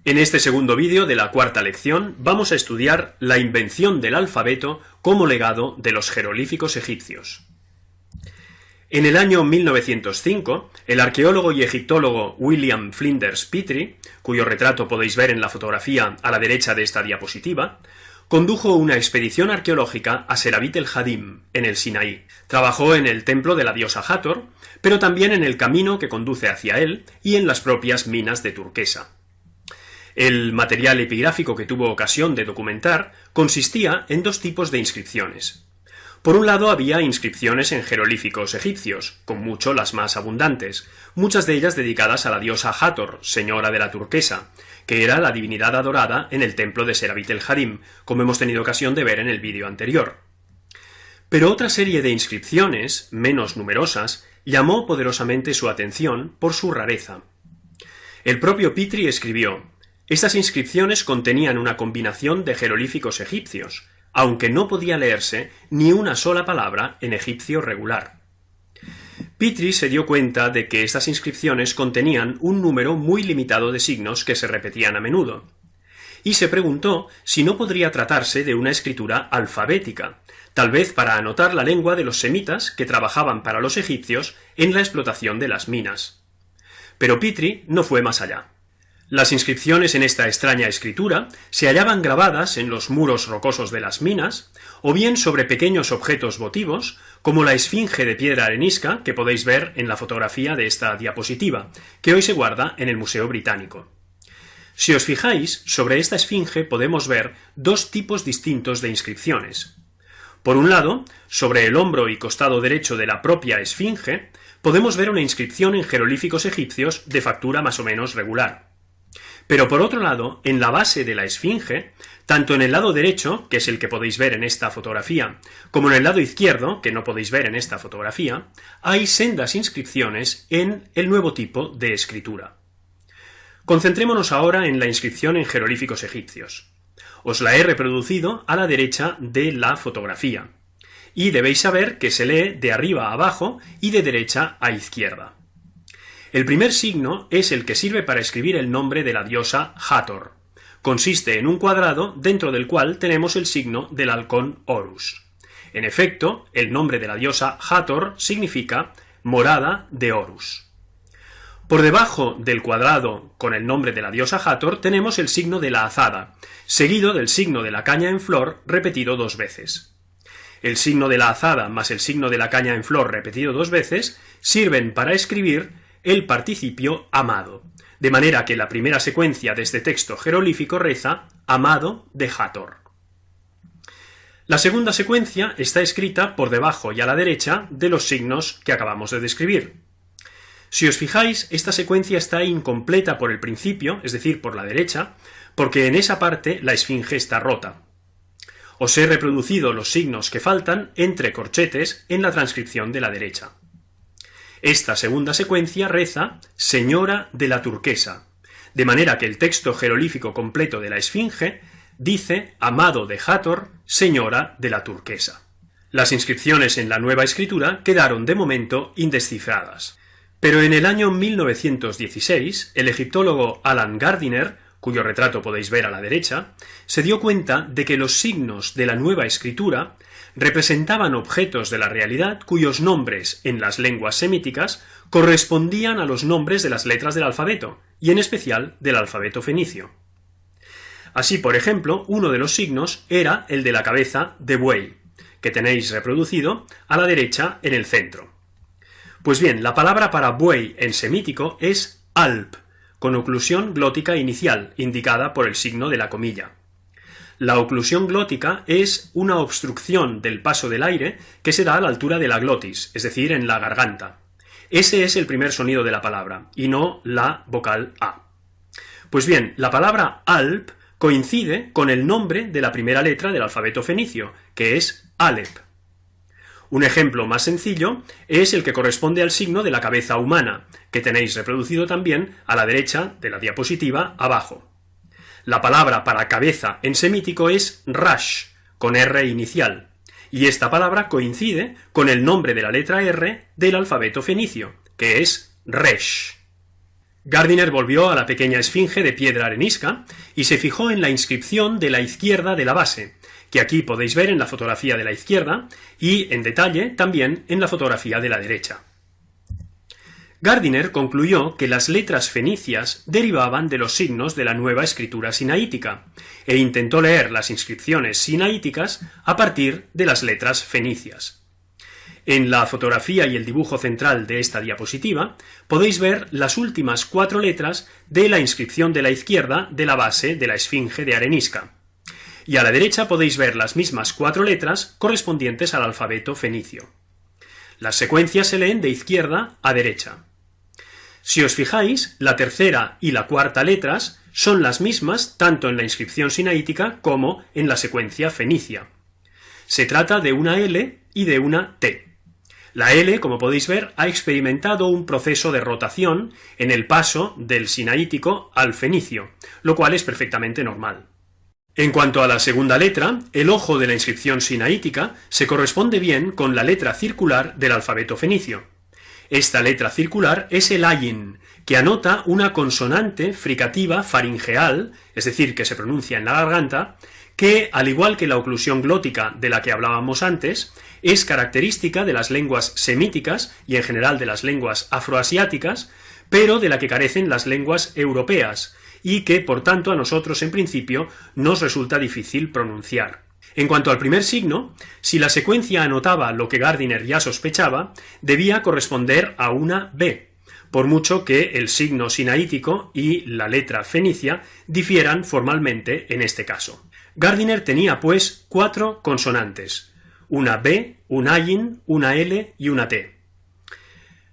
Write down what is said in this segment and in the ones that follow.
En este segundo vídeo de la cuarta lección vamos a estudiar la invención del alfabeto como legado de los jeroglíficos egipcios. En el año 1905, el arqueólogo y egiptólogo William Flinders Petrie, cuyo retrato podéis ver en la fotografía a la derecha de esta diapositiva, condujo una expedición arqueológica a Serabit el-Hadim, en el Sinaí. Trabajó en el templo de la diosa Hathor, pero también en el camino que conduce hacia él y en las propias minas de turquesa. El material epigráfico que tuvo ocasión de documentar consistía en dos tipos de inscripciones. Por un lado había inscripciones en jeroglíficos egipcios, con mucho las más abundantes, muchas de ellas dedicadas a la diosa Hathor, señora de la turquesa, que era la divinidad adorada en el templo de Serabit el-Hadim, como hemos tenido ocasión de ver en el vídeo anterior. Pero otra serie de inscripciones, menos numerosas, llamó poderosamente su atención por su rareza. El propio Petrie escribió: estas inscripciones contenían una combinación de jeroglíficos egipcios, aunque no podía leerse ni una sola palabra en egipcio regular. Petrie se dio cuenta de que estas inscripciones contenían un número muy limitado de signos que se repetían a menudo, y se preguntó si no podría tratarse de una escritura alfabética, tal vez para anotar la lengua de los semitas que trabajaban para los egipcios en la explotación de las minas. Pero Petrie no fue más allá. Las inscripciones en esta extraña escritura se hallaban grabadas en los muros rocosos de las minas, o bien sobre pequeños objetos votivos, como la esfinge de piedra arenisca que podéis ver en la fotografía de esta diapositiva, que hoy se guarda en el Museo Británico. Si os fijáis, sobre esta esfinge podemos ver dos tipos distintos de inscripciones. Por un lado, sobre el hombro y costado derecho de la propia esfinge, podemos ver una inscripción en jeroglíficos egipcios de factura más o menos regular. Pero por otro lado, en la base de la esfinge, tanto en el lado derecho, que es el que podéis ver en esta fotografía, como en el lado izquierdo, que no podéis ver en esta fotografía, hay sendas inscripciones en el nuevo tipo de escritura. Concentrémonos ahora en la inscripción en jeroglíficos egipcios. Os la he reproducido a la derecha de la fotografía, y debéis saber que se lee de arriba a abajo y de derecha a izquierda. El primer signo es el que sirve para escribir el nombre de la diosa Hathor. Consiste en un cuadrado dentro del cual tenemos el signo del halcón Horus. En efecto, el nombre de la diosa Hathor significa morada de Horus. Por debajo del cuadrado con el nombre de la diosa Hathor tenemos el signo de la azada, seguido del signo de la caña en flor repetido dos veces. El signo de la azada más el signo de la caña en flor repetido dos veces sirven para escribir el participio amado, de manera que la primera secuencia de este texto jeroglífico reza amado de Hathor. La segunda secuencia está escrita por debajo y a la derecha de los signos que acabamos de describir. Si os fijáis, esta secuencia está incompleta por el principio, es decir, por la derecha, porque en esa parte la esfinge está rota. Os he reproducido los signos que faltan entre corchetes en la transcripción de la derecha. Esta segunda secuencia reza señora de la turquesa, de manera que el texto jeroglífico completo de la esfinge dice amado de Hathor, señora de la turquesa. Las inscripciones en la nueva escritura quedaron de momento indescifradas. Pero en el año 1916, el egiptólogo Alan Gardiner, cuyo retrato podéis ver a la derecha, se dio cuenta de que los signos de la nueva escritura representaban objetos de la realidad cuyos nombres en las lenguas semíticas correspondían a los nombres de las letras del alfabeto, y en especial del alfabeto fenicio. Así, por ejemplo, uno de los signos era el de la cabeza de buey, que tenéis reproducido a la derecha en el centro. Pues bien, la palabra para buey en semítico es alp, con oclusión glótica inicial, indicada por el signo de la comilla. La oclusión glótica es una obstrucción del paso del aire que se da a la altura de la glotis, es decir, en la garganta. Ese es el primer sonido de la palabra, y no la vocal A. Pues bien, la palabra alp coincide con el nombre de la primera letra del alfabeto fenicio, que es Alep. Un ejemplo más sencillo es el que corresponde al signo de la cabeza humana, que tenéis reproducido también a la derecha de la diapositiva abajo. La palabra para cabeza en semítico es Rash, con R inicial, y esta palabra coincide con el nombre de la letra R del alfabeto fenicio, que es Resh. Gardiner volvió a la pequeña esfinge de piedra arenisca y se fijó en la inscripción de la izquierda de la base, que aquí podéis ver en la fotografía de la izquierda y, en detalle, también en la fotografía de la derecha. Gardiner concluyó que las letras fenicias derivaban de los signos de la nueva escritura sinaítica, e intentó leer las inscripciones sinaíticas a partir de las letras fenicias. En la fotografía y el dibujo central de esta diapositiva podéis ver las últimas 4 letras de la inscripción de la izquierda de la base de la esfinge de arenisca, y a la derecha podéis ver las mismas 4 letras correspondientes al alfabeto fenicio. Las secuencias se leen de izquierda a derecha. Si os fijáis, la tercera y la cuarta letras son las mismas tanto en la inscripción sinaítica como en la secuencia fenicia. Se trata de una L y de una T. La L, como podéis ver, ha experimentado un proceso de rotación en el paso del sinaítico al fenicio, lo cual es perfectamente normal. En cuanto a la segunda letra, el ojo de la inscripción sinaítica se corresponde bien con la letra circular del alfabeto fenicio. Esta letra circular es el ayin, que anota una consonante fricativa faringeal, es decir, que se pronuncia en la garganta, que, al igual que la oclusión glótica de la que hablábamos antes, es característica de las lenguas semíticas y en general de las lenguas afroasiáticas, pero de la que carecen las lenguas europeas, y que, por tanto, a nosotros en principio nos resulta difícil pronunciar. En cuanto al primer signo, si la secuencia anotaba lo que Gardiner ya sospechaba, debía corresponder a una B, por mucho que el signo sinaítico y la letra fenicia difieran formalmente en este caso. Gardiner tenía, pues, 4 consonantes, una B, un ayin, una L y una T.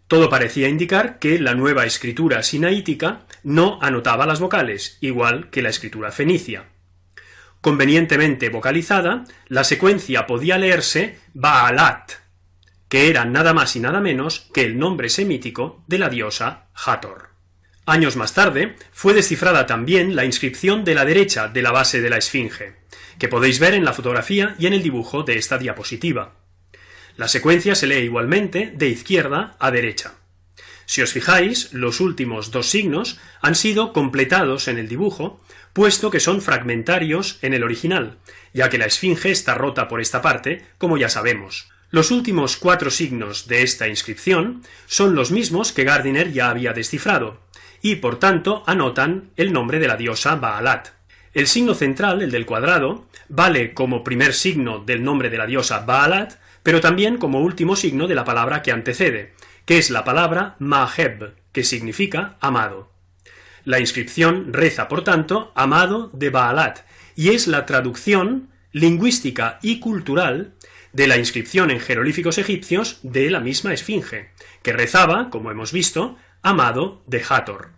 Todo parecía indicar que la nueva escritura sinaítica no anotaba las vocales, igual que la escritura fenicia. Convenientemente vocalizada, la secuencia podía leerse Baalat, que era nada más y nada menos que el nombre semítico de la diosa Hathor. Años más tarde, fue descifrada también la inscripción de la derecha de la base de la esfinge, que podéis ver en la fotografía y en el dibujo de esta diapositiva. La secuencia se lee igualmente de izquierda a derecha. Si os fijáis, los últimos 2 signos han sido completados en el dibujo, puesto que son fragmentarios en el original, ya que la esfinge está rota por esta parte, como ya sabemos. Los últimos 4 signos de esta inscripción son los mismos que Gardiner ya había descifrado, y por tanto anotan el nombre de la diosa Baalat. El signo central, el del cuadrado, vale como primer signo del nombre de la diosa Baalat, pero también como último signo de la palabra que antecede, que es la palabra Maheb, que significa amado. La inscripción reza, por tanto, amado de Baalat, y es la traducción lingüística y cultural de la inscripción en jeroglíficos egipcios de la misma esfinge, que rezaba, como hemos visto, amado de Hathor.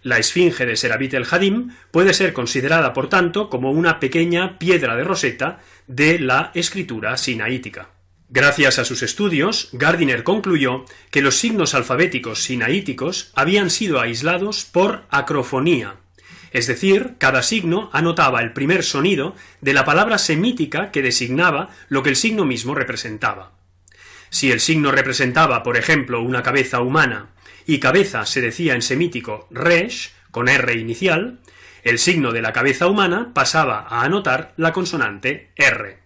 La esfinge de Serabit el Hadim puede ser considerada, por tanto, como una pequeña piedra de Rosetta de la escritura sinaítica. Gracias a sus estudios, Gardiner concluyó que los signos alfabéticos sinaíticos habían sido aislados por acrofonía, es decir, cada signo anotaba el primer sonido de la palabra semítica que designaba lo que el signo mismo representaba. Si el signo representaba, por ejemplo, una cabeza humana, y cabeza se decía en semítico resh, con R inicial, el signo de la cabeza humana pasaba a anotar la consonante R.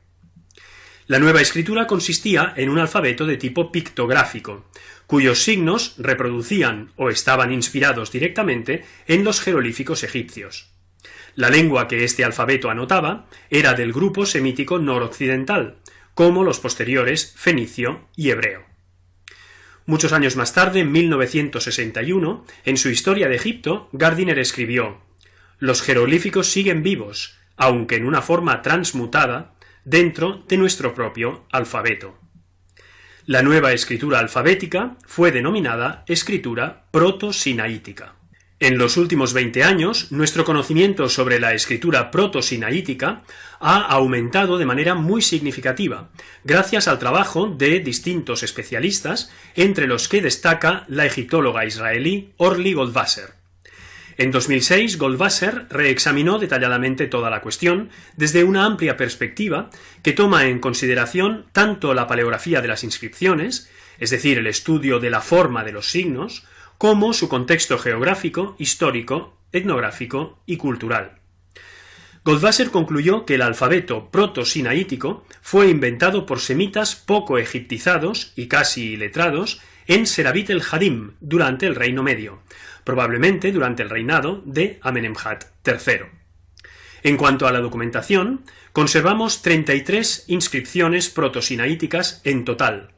La nueva escritura consistía en un alfabeto de tipo pictográfico, cuyos signos reproducían o estaban inspirados directamente en los jeroglíficos egipcios. La lengua que este alfabeto anotaba era del grupo semítico noroccidental, como los posteriores fenicio y hebreo. Muchos años más tarde, en 1961, en su Historia de Egipto, Gardiner escribió: «Los jeroglíficos siguen vivos, aunque en una forma transmutada, dentro de nuestro propio alfabeto». La nueva escritura alfabética fue denominada escritura proto-sinaítica. En los últimos 20 años, nuestro conocimiento sobre la escritura proto-sinaítica ha aumentado de manera muy significativa, gracias al trabajo de distintos especialistas, entre los que destaca la egiptóloga israelí Orly Goldwasser. En 2006, Goldwasser reexaminó detalladamente toda la cuestión desde una amplia perspectiva que toma en consideración tanto la paleografía de las inscripciones, es decir, el estudio de la forma de los signos, como su contexto geográfico, histórico, etnográfico y cultural. Goldwasser concluyó que el alfabeto proto-sinaítico fue inventado por semitas poco egiptizados y casi iletrados en Serabit el-Hadim durante el Reino Medio, probablemente durante el reinado de Amenemhat III. En cuanto a la documentación, conservamos 33 inscripciones proto-sinaíticas en total,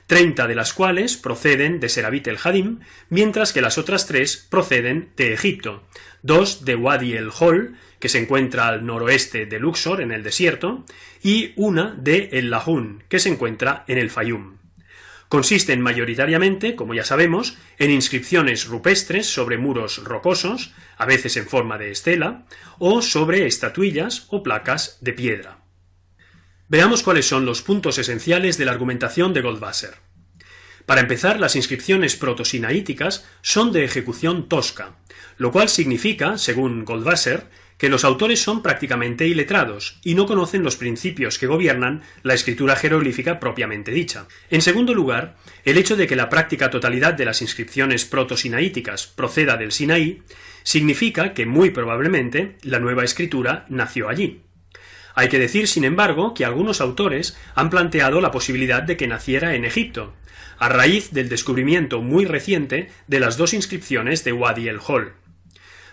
30 de las cuales proceden de Serabit el-Hadim, mientras que las otras 3 proceden de Egipto, 2 de Wadi el-Hol, que se encuentra al noroeste de Luxor, en el desierto, y una de El Lahun, que se encuentra en el Fayum. Consisten mayoritariamente, como ya sabemos, en inscripciones rupestres sobre muros rocosos, a veces en forma de estela, o sobre estatuillas o placas de piedra. Veamos cuáles son los puntos esenciales de la argumentación de Goldwasser. Para empezar, las inscripciones protosinaíticas son de ejecución tosca, lo cual significa, según Goldwasser, que los autores son prácticamente iletrados y no conocen los principios que gobiernan la escritura jeroglífica propiamente dicha. En segundo lugar, el hecho de que la práctica totalidad de las inscripciones protosinaíticas proceda del Sinaí significa que muy probablemente la nueva escritura nació allí. Hay que decir, sin embargo, que algunos autores han planteado la posibilidad de que naciera en Egipto, a raíz del descubrimiento muy reciente de las 2 inscripciones de Wadi el-Hol.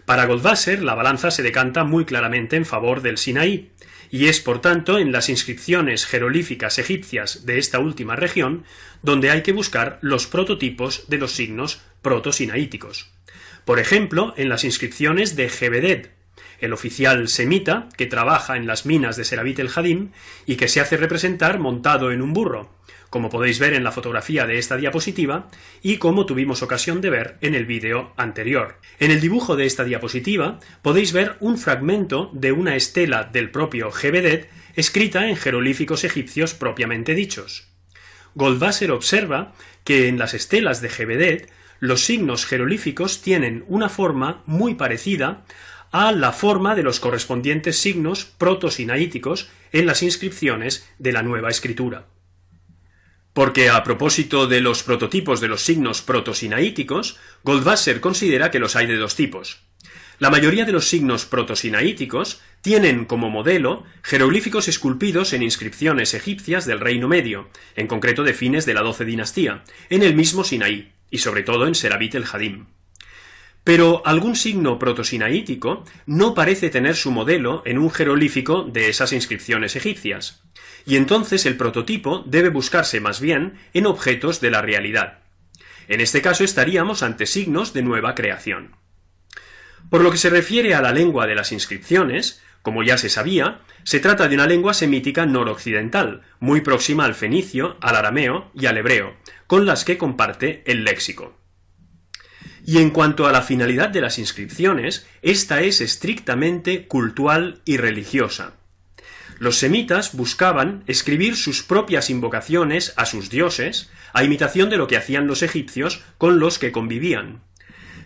Para Goldwasser, la balanza se decanta muy claramente en favor del Sinaí, y es por tanto en las inscripciones jeroglíficas egipcias de esta última región donde hay que buscar los prototipos de los signos protosinaíticos. Por ejemplo, en las inscripciones de Gebeded, el oficial semita que trabaja en las minas de Serabit el-Hadim y que se hace representar montado en un burro, como podéis ver en la fotografía de esta diapositiva y como tuvimos ocasión de ver en el vídeo anterior. En el dibujo de esta diapositiva podéis ver un fragmento de una estela del propio Gebeded escrita en jeroglíficos egipcios propiamente dichos. Goldwasser observa que en las estelas de Gebeded los signos jeroglíficos tienen una forma muy parecida a la forma de los correspondientes signos protosinaíticos en las inscripciones de la Nueva Escritura. Porque a propósito de los prototipos de los signos protosinaíticos, Goldwasser considera que los hay de 2 tipos. La mayoría de los signos protosinaíticos tienen como modelo jeroglíficos esculpidos en inscripciones egipcias del Reino Medio, en concreto de fines de la 12 dinastía, en el mismo Sinaí, y sobre todo en Serabit el-Hadim. Pero algún signo protosinaítico no parece tener su modelo en un jeroglífico de esas inscripciones egipcias, y entonces el prototipo debe buscarse más bien en objetos de la realidad. En este caso estaríamos ante signos de nueva creación. Por lo que se refiere a la lengua de las inscripciones, como ya se sabía, se trata de una lengua semítica noroccidental, muy próxima al fenicio, al arameo y al hebreo, con las que comparte el léxico. Y en cuanto a la finalidad de las inscripciones, esta es estrictamente cultural y religiosa. Los semitas buscaban escribir sus propias invocaciones a sus dioses, a imitación de lo que hacían los egipcios con los que convivían.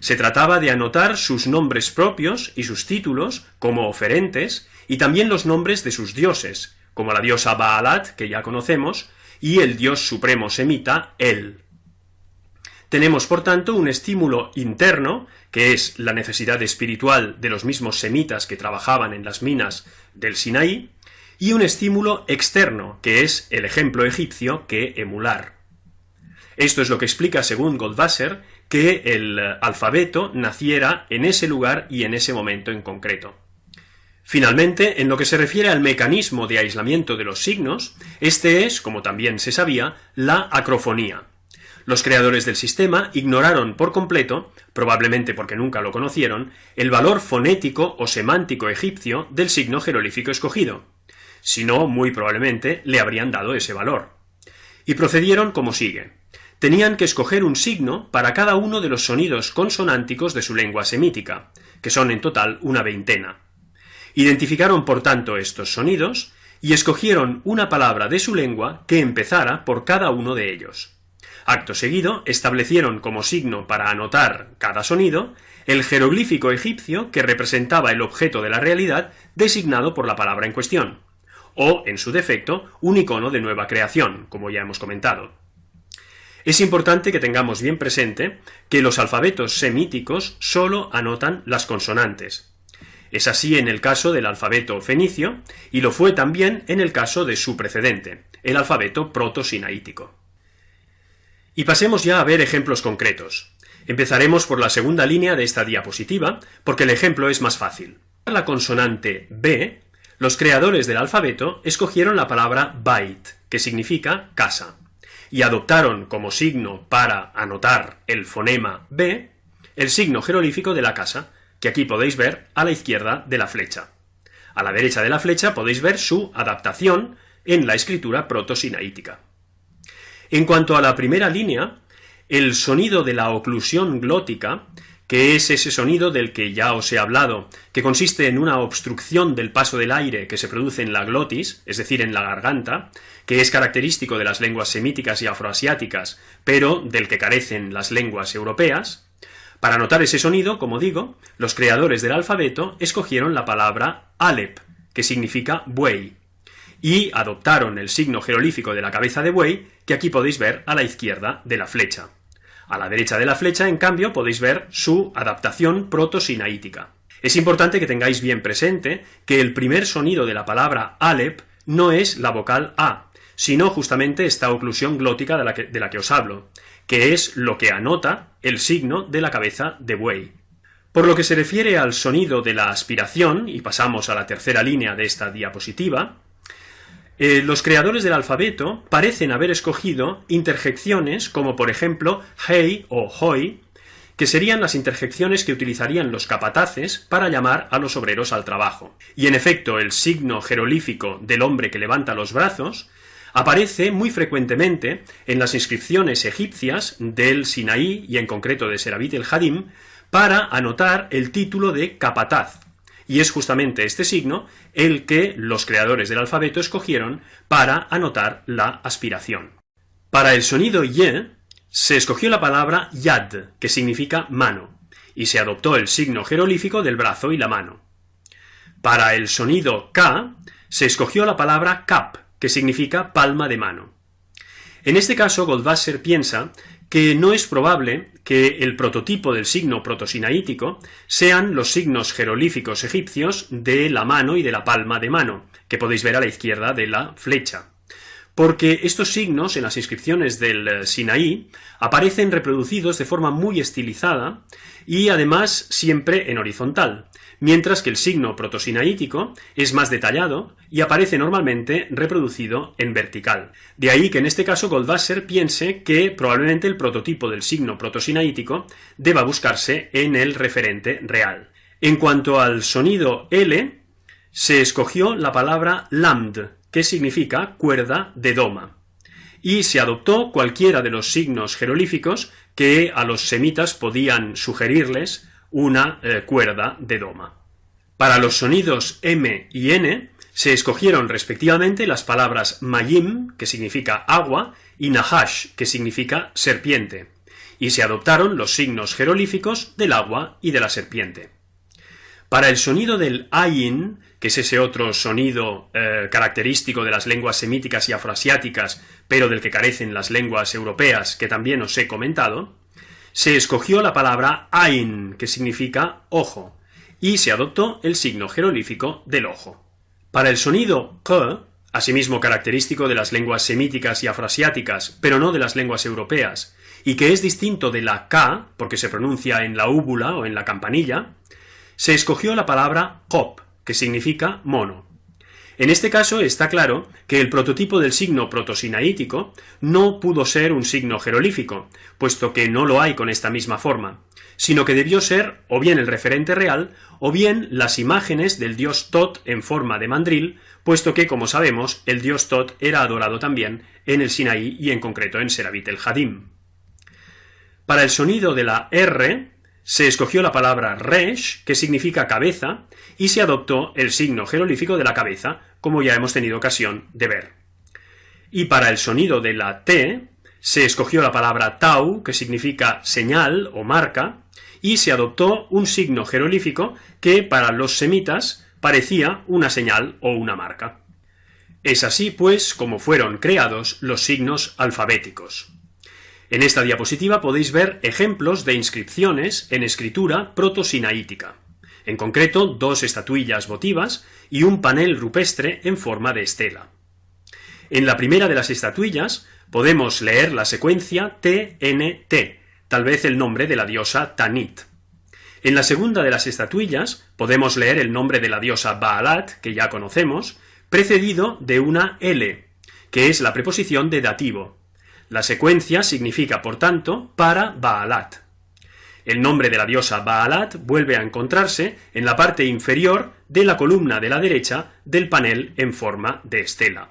Se trataba de anotar sus nombres propios y sus títulos como oferentes, y también los nombres de sus dioses, como la diosa Baalat, que ya conocemos, y el dios supremo semita, El. Tenemos, por tanto, un estímulo interno, que es la necesidad espiritual de los mismos semitas que trabajaban en las minas del Sinaí, y un estímulo externo, que es el ejemplo egipcio que emular. Esto es lo que explica, según Goldwasser, que el alfabeto naciera en ese lugar y en ese momento en concreto. Finalmente, en lo que se refiere al mecanismo de aislamiento de los signos, este es, como también se sabía, la acrofonía. Los creadores del sistema ignoraron por completo, probablemente porque nunca lo conocieron, el valor fonético o semántico egipcio del signo jeroglífico escogido. Si no, muy probablemente le habrían dado ese valor. Y procedieron como sigue. Tenían que escoger un signo para cada uno de los sonidos consonánticos de su lengua semítica, que son en total una 20. Identificaron por tanto estos sonidos y escogieron una palabra de su lengua que empezara por cada uno de ellos. Acto seguido, establecieron como signo para anotar cada sonido el jeroglífico egipcio que representaba el objeto de la realidad designado por la palabra en cuestión, o, en su defecto, un icono de nueva creación, como ya hemos comentado. Es importante que tengamos bien presente que los alfabetos semíticos solo anotan las consonantes. Es así en el caso del alfabeto fenicio, y lo fue también en el caso de su precedente, el alfabeto proto-sinaítico. Y pasemos ya a ver ejemplos concretos. Empezaremos por la segunda línea de esta diapositiva, porque el ejemplo es más fácil. Para la consonante B, los creadores del alfabeto escogieron la palabra bait, que significa casa, y adoptaron como signo para anotar el fonema B, el signo jerolífico de la casa, que aquí podéis ver a la izquierda de la flecha. A la derecha de la flecha podéis ver su adaptación en la escritura proto-sinaítica. En cuanto a la primera línea, el sonido de la oclusión glótica, que es ese sonido del que ya os he hablado, que consiste en una obstrucción del paso del aire que se produce en la glotis, es decir, en la garganta, que es característico de las lenguas semíticas y afroasiáticas, pero del que carecen las lenguas europeas. Para notar ese sonido, como digo, los creadores del alfabeto escogieron la palabra Alep, que significa buey, y adoptaron el signo jerolífico de la cabeza de buey, que aquí podéis ver a la izquierda de la flecha. A la derecha de la flecha, en cambio, podéis ver su adaptación proto-sinaítica. Es importante que tengáis bien presente que el primer sonido de la palabra Alep no es la vocal A, sino justamente esta oclusión glótica de la que os hablo, que es lo que anota el signo de la cabeza de buey. Por lo que se refiere al sonido de la aspiración, y pasamos a la tercera línea de esta diapositiva, los creadores del alfabeto parecen haber escogido interjecciones como por ejemplo hey o hoy, que serían las interjecciones que utilizarían los capataces para llamar a los obreros al trabajo. Y en efecto, el signo jerolífico del hombre que levanta los brazos aparece muy frecuentemente en las inscripciones egipcias del Sinaí y en concreto de Serabit el Hadim para anotar el título de capataz. Y es justamente este signo el que los creadores del alfabeto escogieron para anotar la aspiración. Para el sonido ye se escogió la palabra yad, que significa mano, y se adoptó el signo jerolífico del brazo y la mano. Para el sonido ka se escogió la palabra kap, que significa palma de mano. En este caso, Goldwasser piensa que no es probable que el prototipo del signo protosinaítico sean los signos jerolíficos egipcios de la mano y de la palma de mano, que podéis ver a la izquierda de la flecha, porque estos signos en las inscripciones del Sinaí aparecen reproducidos de forma muy estilizada y además siempre en horizontal, mientras que el signo protosinaítico es más detallado y aparece normalmente reproducido en vertical. De ahí que en este caso Goldwasser piense que probablemente el prototipo del signo protosinaítico deba buscarse en el referente real. En cuanto al sonido L, se escogió la palabra lamd, que significa cuerda de doma, y se adoptó cualquiera de los signos jerolíficos que a los semitas podían sugerirles una cuerda de doma. Para los sonidos M y N se escogieron respectivamente las palabras mayim, que significa agua, y nahash, que significa serpiente, y se adoptaron los signos jerolíficos del agua y de la serpiente. Para el sonido del ayin, que es ese otro sonido característico de las lenguas semíticas y afroasiáticas, pero del que carecen las lenguas europeas, que también os he comentado, se escogió la palabra ain, que significa ojo, y se adoptó el signo jerolífico del ojo. Para el sonido k, asimismo característico de las lenguas semíticas y afroasiáticas, pero no de las lenguas europeas, y que es distinto de la k, porque se pronuncia en la úvula o en la campanilla, se escogió la palabra qop, que significa mono. En este caso está claro que el prototipo del signo protosinaítico no pudo ser un signo jerolífico, puesto que no lo hay con esta misma forma, sino que debió ser o bien el referente real o bien las imágenes del dios Tot en forma de mandril, puesto que, como sabemos, el dios Tot era adorado también en el Sinaí y en concreto en Serabit el Hadim. Para el sonido de la R se escogió la palabra resh, que significa cabeza, y se adoptó el signo jerolífico de la cabeza, como ya hemos tenido ocasión de ver. Y para el sonido de la T se escogió la palabra tau, que significa señal o marca, y se adoptó un signo jerolífico que para los semitas parecía una señal o una marca. Es así, pues, como fueron creados los signos alfabéticos. En esta diapositiva podéis ver ejemplos de inscripciones en escritura proto-sinaítica, en concreto 2 estatuillas votivas y un panel rupestre en forma de estela. En la primera de las estatuillas podemos leer la secuencia TNT, tal vez el nombre de la diosa Tanit. En la segunda de las estatuillas podemos leer el nombre de la diosa Baalat, que ya conocemos, precedido de una L, que es la preposición de dativo. La secuencia significa, por tanto, para Baalat. El nombre de la diosa Baalat vuelve a encontrarse en la parte inferior de la columna de la derecha del panel en forma de estela.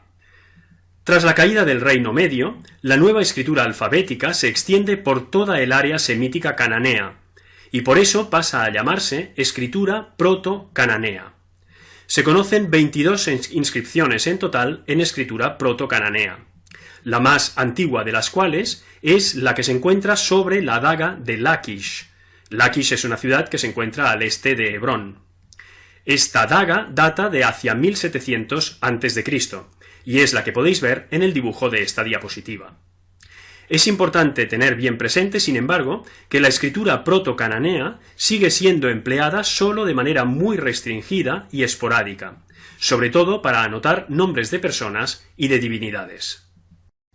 Tras la caída del Reino Medio, la nueva escritura alfabética se extiende por toda el área semítica cananea, y por eso pasa a llamarse escritura proto-cananea. Se conocen 22 inscripciones en total en escritura proto-cananea, la más antigua de las cuales es la que se encuentra sobre la daga de Laquish. Laquish es una ciudad que se encuentra al este de Hebrón. Esta daga data de hacia 1700 a.C., y es la que podéis ver en el dibujo de esta diapositiva. Es importante tener bien presente, sin embargo, que la escritura proto-cananea sigue siendo empleada solo de manera muy restringida y esporádica, sobre todo para anotar nombres de personas y de divinidades.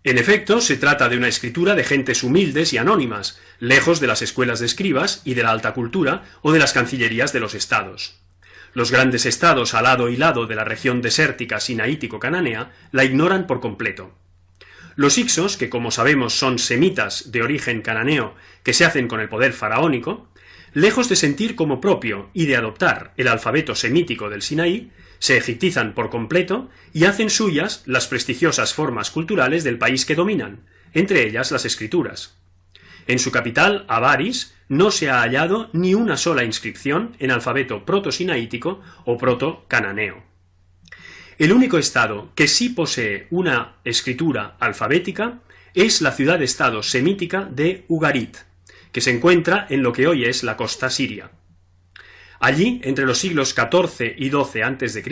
En efecto, se trata de una escritura de gentes humildes y anónimas, lejos de las escuelas de escribas y de la alta cultura o de las cancillerías de los estados. Los grandes estados al lado y lado de la región desértica sinaítico-cananea la ignoran por completo. Los hicsos, que como sabemos son semitas de origen cananeo que se hacen con el poder faraónico, lejos de sentir como propio y de adoptar el alfabeto semítico del Sinaí, se egiptizan por completo y hacen suyas las prestigiosas formas culturales del país que dominan, entre ellas las escrituras. En su capital, Avaris, no se ha hallado ni una sola inscripción en alfabeto proto-sinaítico o proto-cananeo. El único estado que sí posee una escritura alfabética es la ciudad-estado semítica de Ugarit, que se encuentra en lo que hoy es la costa siria. Allí, entre los siglos XIV y XII a.C.,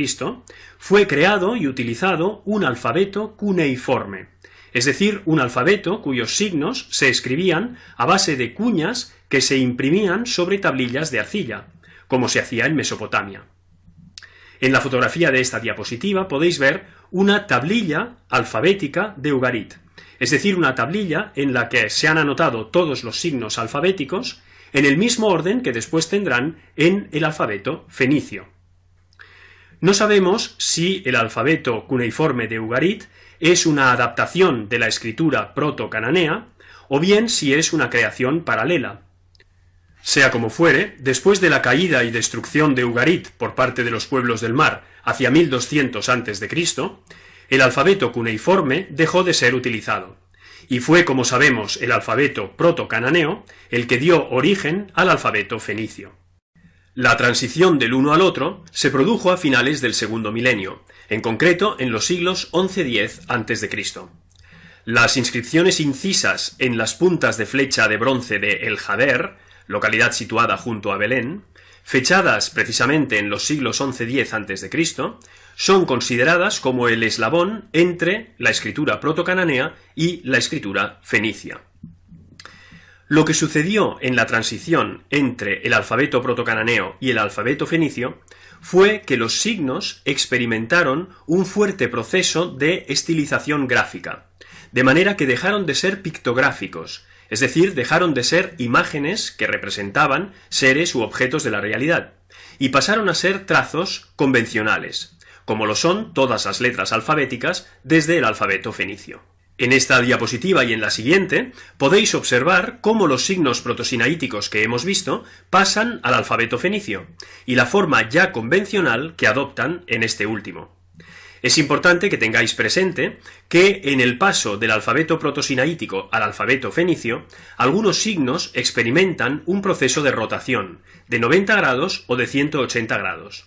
fue creado y utilizado un alfabeto cuneiforme, es decir, un alfabeto cuyos signos se escribían a base de cuñas que se imprimían sobre tablillas de arcilla, como se hacía en Mesopotamia. En la fotografía de esta diapositiva podéis ver una tablilla alfabética de Ugarit, es decir, una tablilla en la que se han anotado todos los signos alfabéticos en el mismo orden que después tendrán en el alfabeto fenicio. No sabemos si el alfabeto cuneiforme de Ugarit es una adaptación de la escritura proto-cananea o bien si es una creación paralela. Sea como fuere, después de la caída y destrucción de Ugarit por parte de los pueblos del mar hacia 1200 a.C., el alfabeto cuneiforme dejó de ser utilizado, y fue, como sabemos, el alfabeto proto-cananeo el que dio origen al alfabeto fenicio. La transición del uno al otro se produjo a finales del segundo milenio, en concreto en los siglos XI-X a.C. Las inscripciones incisas en las puntas de flecha de bronce de El Jader, localidad situada junto a Belén, fechadas precisamente en los siglos XI-X a.C., son consideradas como el eslabón entre la escritura proto-cananea y la escritura fenicia. Lo que sucedió en la transición entre el alfabeto proto-cananeo y el alfabeto fenicio fue que los signos experimentaron un fuerte proceso de estilización gráfica, de manera que dejaron de ser pictográficos, es decir, dejaron de ser imágenes que representaban seres u objetos de la realidad, y pasaron a ser trazos convencionales, como lo son todas las letras alfabéticas desde el alfabeto fenicio. En esta diapositiva y en la siguiente podéis observar cómo los signos protosinaíticos que hemos visto pasan al alfabeto fenicio, y la forma ya convencional que adoptan en este último. Es importante que tengáis presente que en el paso del alfabeto protosinaítico al alfabeto fenicio, algunos signos experimentan un proceso de rotación, de 90 grados o de 180 grados.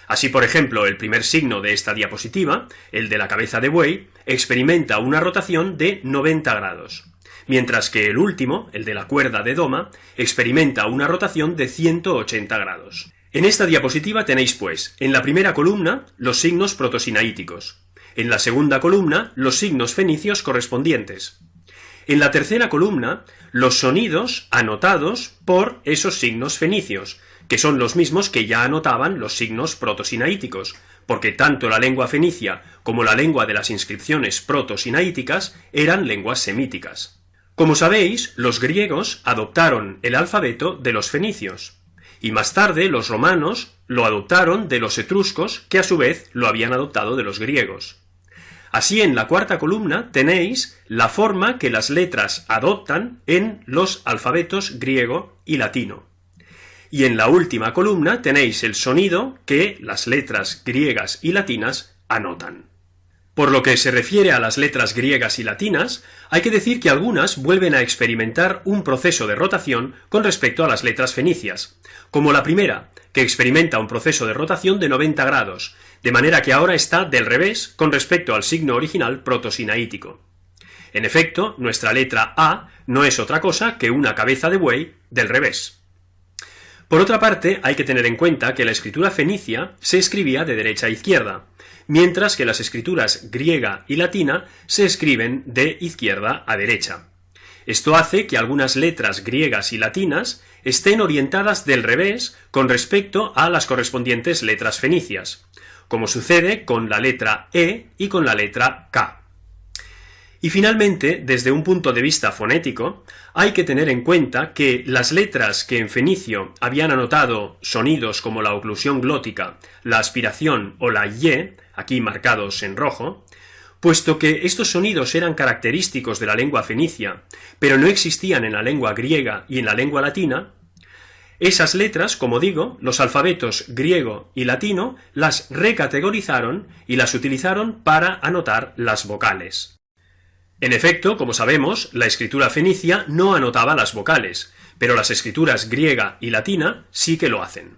Así, por ejemplo, el primer signo de esta diapositiva, el de la cabeza de buey, experimenta una rotación de 90 grados, mientras que el último, el de la cuerda de doma, experimenta una rotación de 180 grados. En esta diapositiva tenéis, pues, en la primera columna los signos protosinaíticos, en la segunda columna los signos fenicios correspondientes. En la tercera columna, los sonidos anotados por esos signos fenicios, que son los mismos que ya anotaban los signos protosinaíticos, porque tanto la lengua fenicia como la lengua de las inscripciones protosinaíticas eran lenguas semíticas. Como sabéis, los griegos adoptaron el alfabeto de los fenicios, y más tarde los romanos lo adoptaron de los etruscos, que a su vez lo habían adoptado de los griegos. Así, en la cuarta columna tenéis la forma que las letras adoptan en los alfabetos griego y latino. Y en la última columna tenéis el sonido que las letras griegas y latinas anotan. Por lo que se refiere a las letras griegas y latinas, hay que decir que algunas vuelven a experimentar un proceso de rotación con respecto a las letras fenicias, como la primera, que experimenta un proceso de rotación de 90 grados, de manera que ahora está del revés con respecto al signo original protosinaítico. En efecto, nuestra letra A no es otra cosa que una cabeza de buey del revés. Por otra parte, hay que tener en cuenta que la escritura fenicia se escribía de derecha a izquierda, mientras que las escrituras griega y latina se escriben de izquierda a derecha. Esto hace que algunas letras griegas y latinas estén orientadas del revés con respecto a las correspondientes letras fenicias, como sucede con la letra E y con la letra K. Y finalmente, desde un punto de vista fonético, hay que tener en cuenta que las letras que en fenicio habían anotado sonidos como la oclusión glótica, la aspiración o la Y, aquí marcados en rojo, puesto que estos sonidos eran característicos de la lengua fenicia, pero no existían en la lengua griega y en la lengua latina, esas letras, como digo, los alfabetos griego y latino, las recategorizaron y las utilizaron para anotar las vocales. En efecto, como sabemos, la escritura fenicia no anotaba las vocales, pero las escrituras griega y latina sí que lo hacen.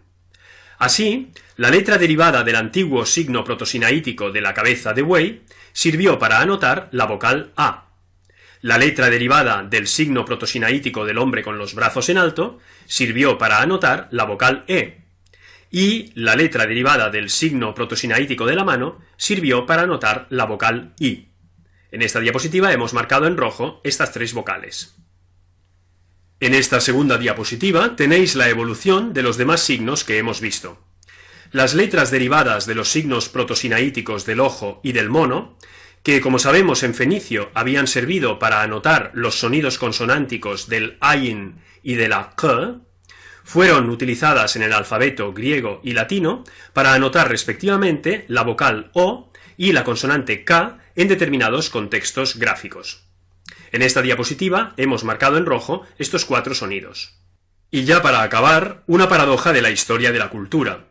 Así, la letra derivada del antiguo signo protosinaítico de la cabeza de buey sirvió para anotar la vocal A. La letra derivada del signo protosinaítico del hombre con los brazos en alto sirvió para anotar la vocal E. Y la letra derivada del signo protosinaítico de la mano sirvió para anotar la vocal I. En esta diapositiva hemos marcado en rojo estas tres vocales. En esta segunda diapositiva tenéis la evolución de los demás signos que hemos visto. Las letras derivadas de los signos protosinaíticos del ojo y del mono, que como sabemos en fenicio habían servido para anotar los sonidos consonánticos del ayin y de la k, fueron utilizadas en el alfabeto griego y latino para anotar respectivamente la vocal O y la consonante K en determinados contextos gráficos. En esta diapositiva hemos marcado en rojo estos cuatro sonidos. Y ya para acabar, una paradoja de la historia de la cultura.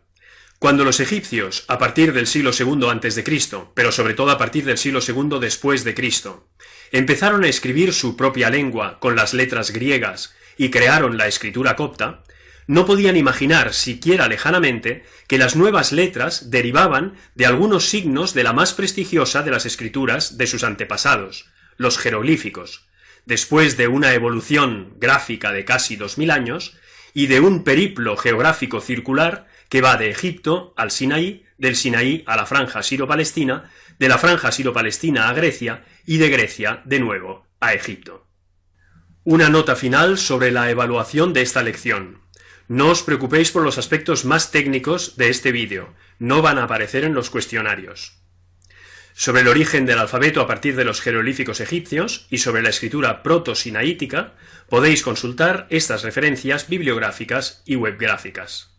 Cuando los egipcios, a partir del siglo II a.C., pero sobre todo a partir del siglo II después de Cristo, empezaron a escribir su propia lengua con las letras griegas y crearon la escritura copta, no podían imaginar siquiera lejanamente que las nuevas letras derivaban de algunos signos de la más prestigiosa de las escrituras de sus antepasados, los jeroglíficos, después de una evolución gráfica de casi 2000 años y de un periplo geográfico circular que va de Egipto al Sinaí, del Sinaí a la franja siro-palestina, de la franja siro-palestina a Grecia y de Grecia de nuevo a Egipto. Una nota final sobre la evaluación de esta lección. No os preocupéis por los aspectos más técnicos de este vídeo, no van a aparecer en los cuestionarios. Sobre el origen del alfabeto a partir de los jeroglíficos egipcios y sobre la escritura protosinaítica, podéis consultar estas referencias bibliográficas y webgráficas.